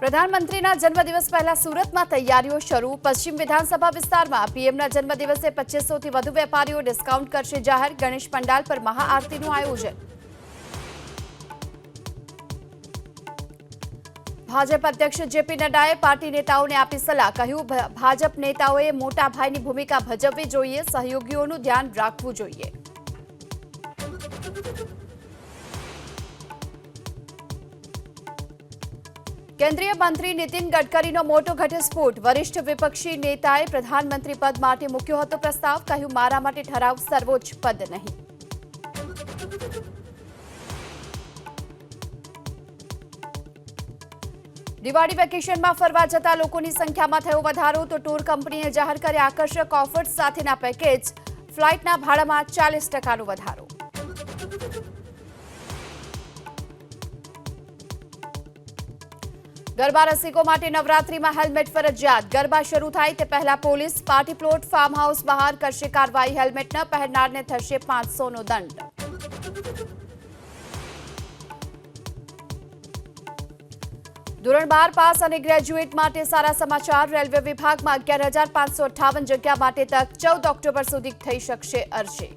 પ્રધાનમંત્રીના જન્મદિવસ પહેલા સુરતમાં તૈયારીઓ શરૂ। પશ્ચિમ વિધાનસભા વિસ્તારમાં પીએમના જન્મદિવસે 2500 થી વધુ વેપારીઓ ડિસ્કાઉન્ટ કરશે જાહેર। ગણેશ પંડાલ પર મહાઆરતીનું આયોજન। ભાજપ અધ્યક્ષ જેપી નડ્ડાએ પાર્ટી નેતાઓને આપી સલાહ। કહ્યું, ભાજપ નેતાઓએ મોટા ભાઈની ભૂમિકા ભજવવી જોઈએ, સહયોગીઓનું ધ્યાન રાખવું જોઈએ। केंद्रीय मंत्री नितिन गडकरीનો મોટો ઘટસ્ફોટ। વરિષ્ઠ વિપક્ષી નેતાએ પ્રધાનમંત્રી પદ માટે મૂક્યો હતો પ્રસ્તાવ। કહ્યું, મારા માટે ઠરાવ સર્વોચ્ચ પદ નહીં। દિવાળી વેકેશનમાં ફરવા જતા લોકોની સંખ્યામાં થયો વધારો તો ટૂર કંપનીએ જાહેર કર્યા આકર્ષક ઓફર્સ સાથેના પેકેજ। ફ્લાઇટના ભાડામાં 40% વધારો। गरबा रसिको माटे नवरात्रिमां हेल्मेट फरजियात। गरबा शुरू थाय ते पहला police party plot farm house बहार करशे कार्रवाई। हेल्मेट न पहरनारने थशे 500 नो दंड। ધોરણ 12 પાસ અને ગ્રેજ્યુએટ માટે સારા સમાચાર। રેલવે વિભાગમાં 11,558 જગ્યા માટે તક। 14 ઓક્ટોબર સુધી થઈ શકશે અરજી।